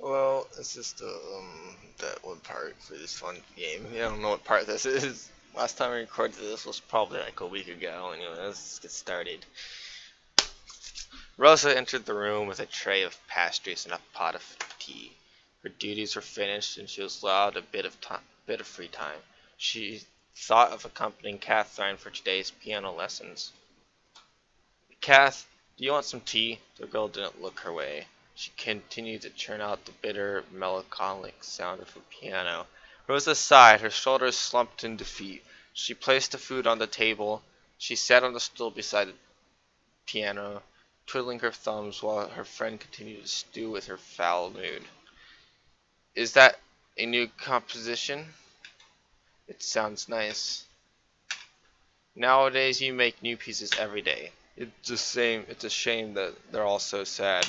Well, this is that one part for this fun game. I don't know what part this is. Last time I recorded this was probably like a week ago. Anyway, let's get started. Rosa entered the room with a tray of pastries and a pot of tea. Her duties were finished, and she was allowed a bit of free time. She thought of accompanying Catherine for today's piano lessons. Kath, do you want some tea? The girl didn't look her way. She continued to churn out the bitter, melancholic sound of her piano. Rosa sighed, her shoulders slumped in defeat. She placed the food on the table. She sat on the stool beside the piano, twiddling her thumbs while her friend continued to stew with her foul mood. Is that a new composition? It sounds nice. Nowadays you make new pieces every day. It's a shame that they're all so sad.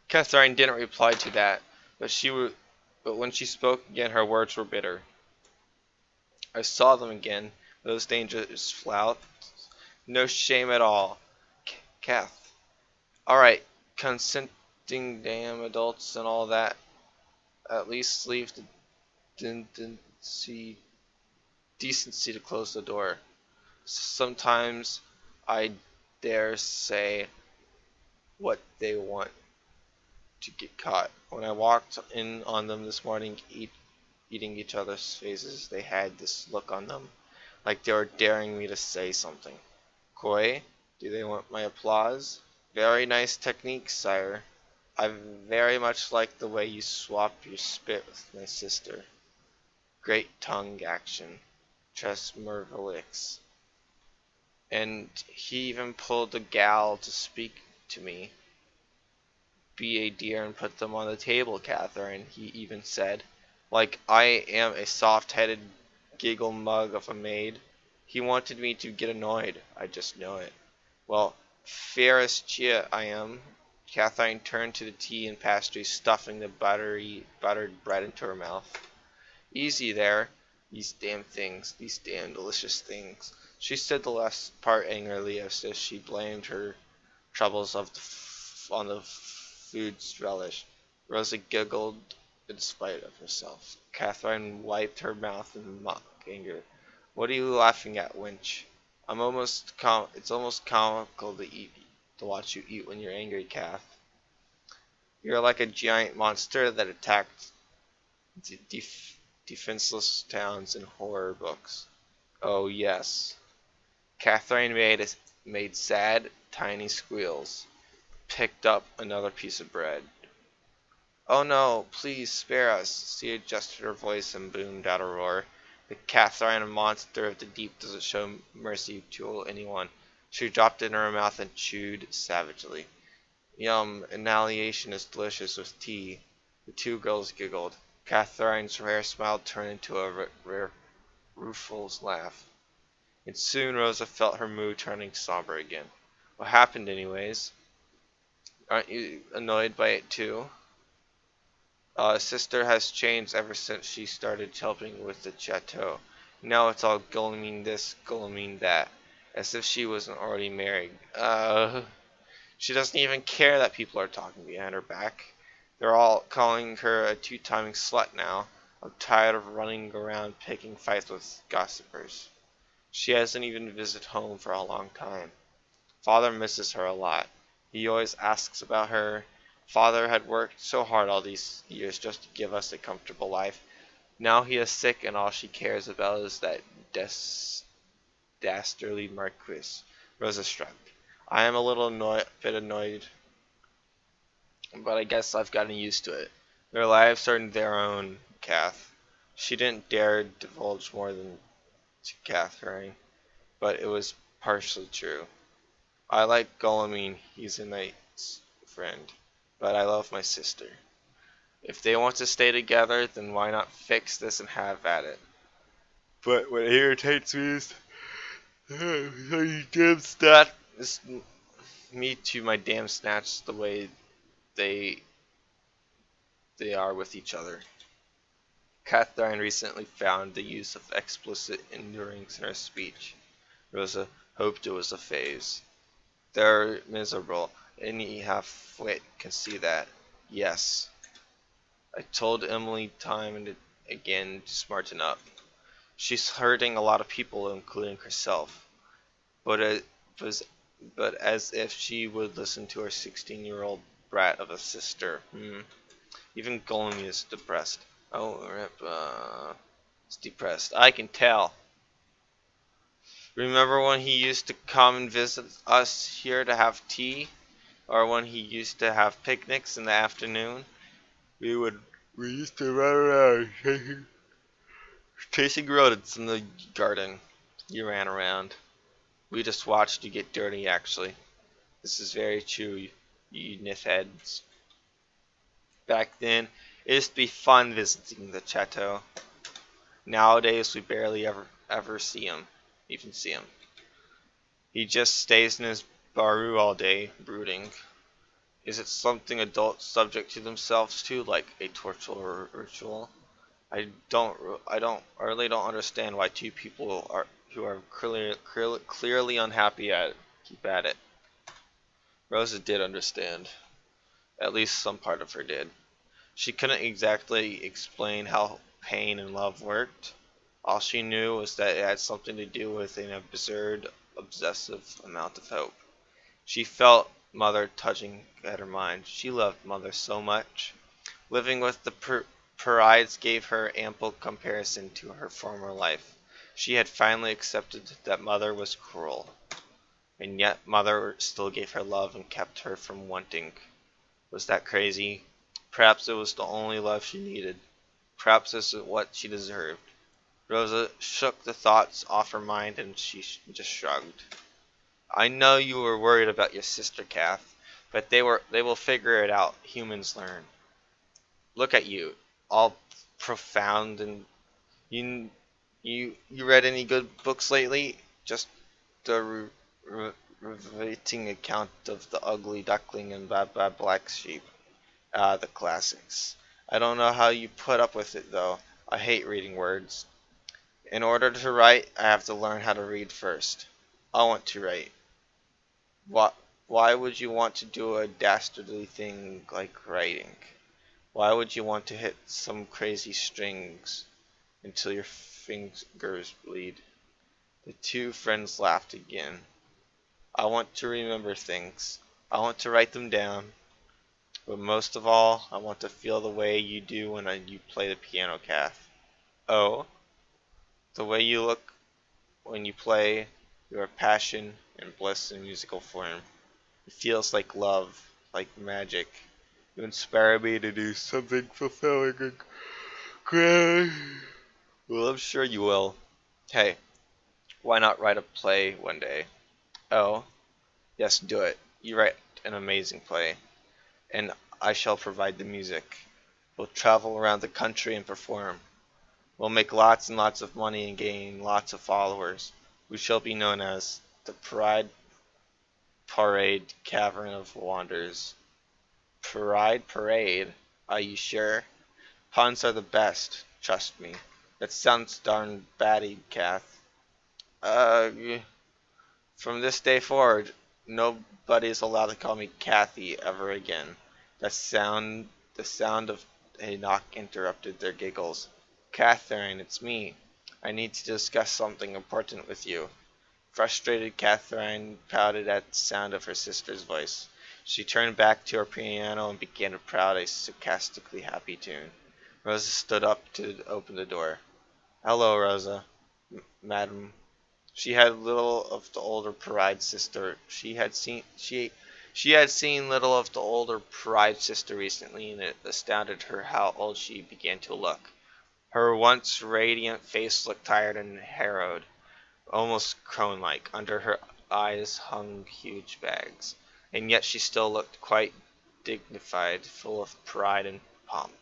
Catherine didn't reply to that, but when she spoke again, her words were bitter. I saw them again, those dangerous flouts. No shame at all. Kath. Alright, consenting damn adults and all that. At least leave the decency to close the door. Sometimes I dare say what they want to get caught. When I walked in on them this morning eating each other's faces, they had this look on them, like they were daring me to say something. Coy, do they want my applause? Very nice technique, sire. I very much like the way you swap your spit with my sister. Great tongue action. Trust Mervelix. And he even pulled a gal to speak to me. Be a dear and put them on the table, Catherine, he even said. Like I am a soft-headed giggle mug of a maid. He wanted me to get annoyed, I just know it. Well, fairest chia I am. Catherine turned to the tea and pastries, stuffing the buttered bread into her mouth. Easy there. These damn things, these damn delicious things. She said the last part angrily as if she blamed her troubles on the food's relish. Rosa giggled in spite of herself. Catherine wiped her mouth in mock anger. What are you laughing at, wench? It's almost comical to watch you eat when you're angry, Kath. You're like a giant monster that attacked defenseless towns in horror books. Oh yes. Catherine made sad, tiny squeals. Picked up another piece of bread. Oh no, please spare us. She adjusted her voice and boomed out a roar. The Catherine, a monster of the deep, doesn't show mercy to anyone. She dropped it in her mouth and chewed savagely. Yum, annihilation is delicious with tea. The two girls giggled. Catherine's rare smile turned into a rueful laugh. And soon Rosa felt her mood turning somber again. What happened anyways? Aren't you annoyed by it too? Sister has changed ever since she started helping with the chateau. Now it's all Gullimine this, Gullimine that. As if she wasn't already married. She doesn't even care that people are talking behind her back. They're all calling her a two-timing slut now. I'm tired of running around picking fights with gossipers. She hasn't even visited home for a long time. Father misses her a lot. He always asks about her. Father had worked so hard all these years just to give us a comfortable life. Now he is sick and all she cares about is that dastardly Marquis. Rosa shrugged. I am a bit annoyed, but I guess I've gotten used to it. Their lives are their own, Kath. She didn't dare divulge more than to Catherine, but it was partially true. I like Gullimine, he's a nice friend, but I love my sister. If they want to stay together, then why not fix this and have at it? But what irritates me is you damn stat is me to my damn snatch the way they they are with each other. Catherine recently found the use of explicit endurings in her speech. Rosa hoped it was a phase. They're miserable. Any half-wit can see that. Yes. I told Emily time and again to smarten up. She's hurting a lot of people, including herself. But it was, but as if she would listen to her 16-year-old brat of a sister. Even Golem is depressed. Oh, rip, it's depressed. I can tell. Remember when he used to come and visit us here to have tea? Or when he used to have picnics in the afternoon? We used to run around chasing rodents in the garden. You ran around. We just watched you get dirty, actually. This is very true, you heads. Back then, it used to be fun visiting the chateau. Nowadays, we barely ever see him. Even see him. He just stays in his baru all day, brooding. Is it something adults subject to themselves to, like a torture ritual? I really don't understand why two people who are clearly unhappy keep at it. Rosa did understand. At least some part of her did. She couldn't exactly explain how pain and love worked. All she knew was that it had something to do with an absurd, obsessive amount of hope. She felt Mother tugging at her mind. She loved Mother so much. Living with the Parides gave her ample comparison to her former life. She had finally accepted that Mother was cruel. And yet Mother still gave her love and kept her from wanting. Was that crazy? Perhaps it was the only love she needed. Perhaps this is what she deserved. Rosa shook the thoughts off her mind and she just shrugged. I know you were worried about your sister, Kath, but they will figure it out. Humans learn. Look at you, all profound, and you read any good books lately? Just the riveting account of the ugly duckling and bad black sheep. The classics. I don't know how you put up with it though. I hate reading words. In order to write, I have to learn how to read first. I want to write. Why would you want to do a dastardly thing like writing? Why would you want to hit some crazy strings until your fingers bleed? The two friends laughed again. I want to remember things. I want to write them down. But most of all, I want to feel the way you do when you play the piano, Kath. Oh? The way you look when you play your passion and bliss in musical form. It feels like love, like magic. You inspire me to do something fulfilling and great. Well, I'm sure you will. Hey, why not write a play one day? Oh, yes, do it. You write an amazing play, and I shall provide the music. We'll travel around the country and perform. We'll make lots and lots of money and gain lots of followers. We shall be known as the Parade Cavern of Wonders. Parade? Are you sure? Puns are the best, trust me. That sounds darn batty, Kath. From this day forward, nobody's allowed to call me Kathy ever again. The sound of a knock interrupted their giggles. Catherine, it's me. I need to discuss something important with you. Frustrated, Catherine pouted at the sound of her sister's voice. She turned back to her piano and began to proud a sarcastically happy tune. Rosa stood up to open the door. Hello, Rosa, madam. She had little of the older Paride sister. She had seen little of the older Paride sister recently, and it astounded her how old she began to look. Her once radiant face looked tired and harrowed, almost crone-like. Under her eyes hung huge bags, and yet she still looked quite dignified, full of pride and pomp.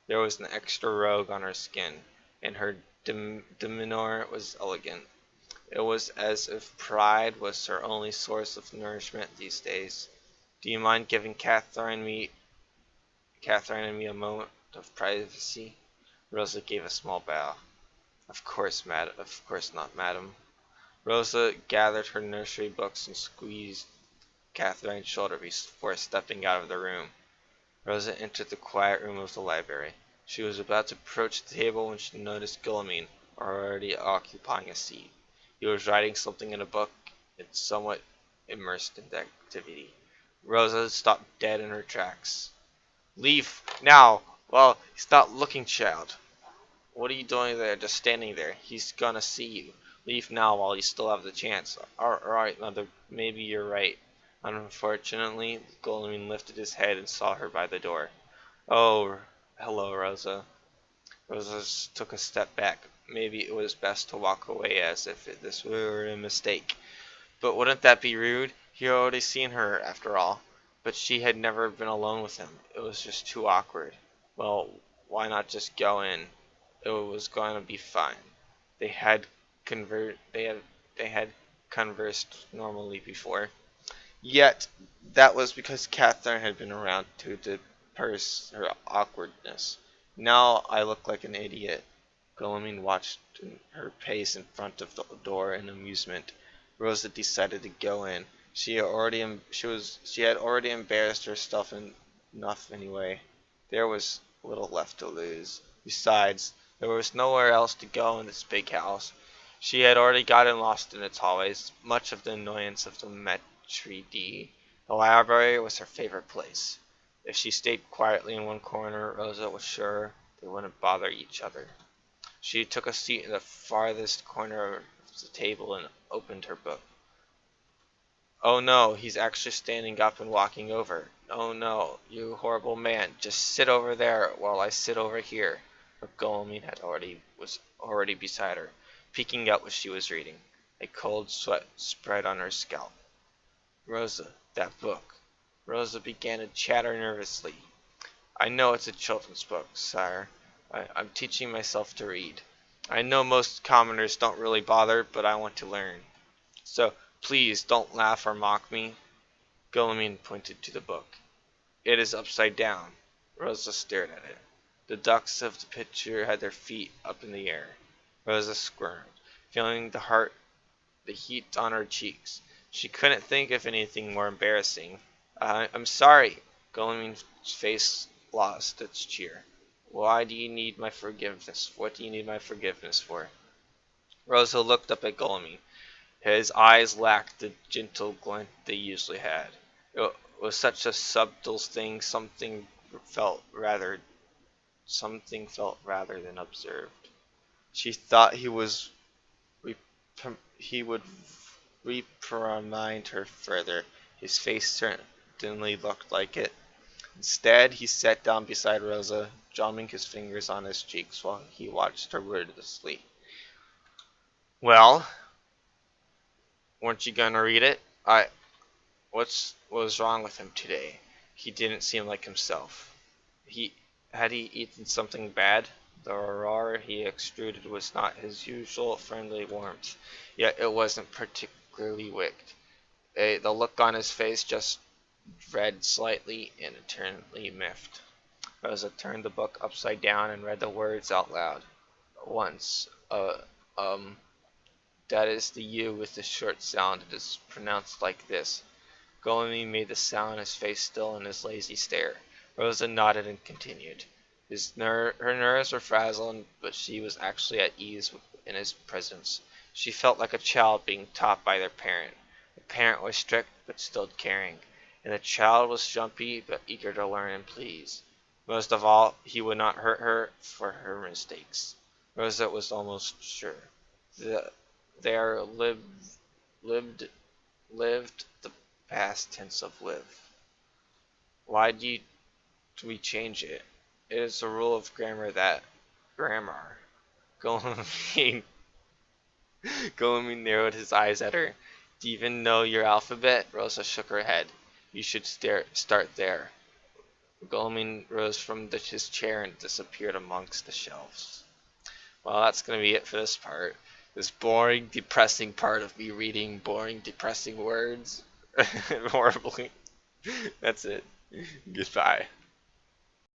There was an extra rogue on her skin, and her demeanor was elegant. It was as if pride was her only source of nourishment these days. Do you mind giving Catherine and me a moment of privacy? Rosa gave a small bow. Of course not, madam. Rosa gathered her nursery books and squeezed Catherine's shoulder before stepping out of the room. Rosa entered the quiet room of the library. She was about to approach the table when she noticed Guillaume already occupying a seat. He was writing something in a book and somewhat immersed in the activity. Rosa stopped dead in her tracks. "Leave now!" "Well, he's not looking, child. What are you doing there, just standing there? He's gonna see you. Leave now while you still have the chance." Alright, mother, maybe you're right." Unfortunately, Goldman lifted his head and saw her by the door. "Oh, hello, Rosa." Rosa took a step back. Maybe it was best to walk away as if this were a mistake. But wouldn't that be rude? He had already seen her, after all. But she had never been alone with him. It was just too awkward. Well, why not just go in? It was going to be fine. They had they had conversed normally before. Yet that was because Catherine had been around to disperse her awkwardness. Now I look like an idiot. Guillaume watched her pace in front of the door in amusement. Rosa decided to go in. She had already embarrassed herself enough anyway. There was little left to lose. Besides, there was nowhere else to go in this big house. She had already gotten lost in its hallways, much of the annoyance of the maitre d'. The library was her favorite place. If she stayed quietly in one corner, Rosa was sure they wouldn't bother each other. She took a seat in the farthest corner of the table and opened her book. "Oh no, he's actually standing up and walking over. Oh no, you horrible man, just sit over there while I sit over here." But Guillaume was already beside her, peeking out what she was reading. A cold sweat spread on her scalp. "Rosa, that book." Rosa began to chatter nervously. "I know it's a children's book, sire. I'm teaching myself to read. I know most commoners don't really bother, but I want to learn. So please don't laugh or mock me." Guillaume pointed to the book. "It is upside down." Rosa stared at it. The ducks of the picture had their feet up in the air. Rosa squirmed, feeling the heat on her cheeks. She couldn't think of anything more embarrassing. I'm sorry." Guillaume's face lost its cheer. "Why do you need my forgiveness? What do you need my forgiveness for?" Rosa looked up at Guillaume. His eyes lacked the gentle glint they usually had. It was such a subtle thing, something felt rather than observed. She thought he would reprimand her further. His face certainly looked like it. Instead, he sat down beside Rosa, drumming his fingers on his cheeks while he watched her wordlessly. "Well, weren't you gonna read it? What was wrong with him today? He didn't seem like himself. Had he eaten something bad?" The roar he extruded was not his usual friendly warmth, yet it wasn't particularly wicked. The look on his face just read slightly and eternally miffed. Rosa turned the book upside down and read the words out loud. Once, that is the U with the short sound. It is pronounced like this. Guillaume made the sound, his face still in his lazy stare. Rosa nodded and continued. Her nerves were frazzled, but she was actually at ease in his presence. She felt like a child being taught by their parent. The parent was strict but still caring, and the child was jumpy but eager to learn and please. Most of all, he would not hurt her for her mistakes. Rosa was almost sure. There lived the past tense of live. Why do we change it? It is a rule of grammar. Guillaume narrowed his eyes at her. "Do you even know your alphabet?" Rosa shook her head. "You should start there." Guillaume rose from his chair and disappeared amongst the shelves. Well, that's going to be it for this part. This boring, depressing part of me reading boring, depressing words horribly. That's it. Goodbye.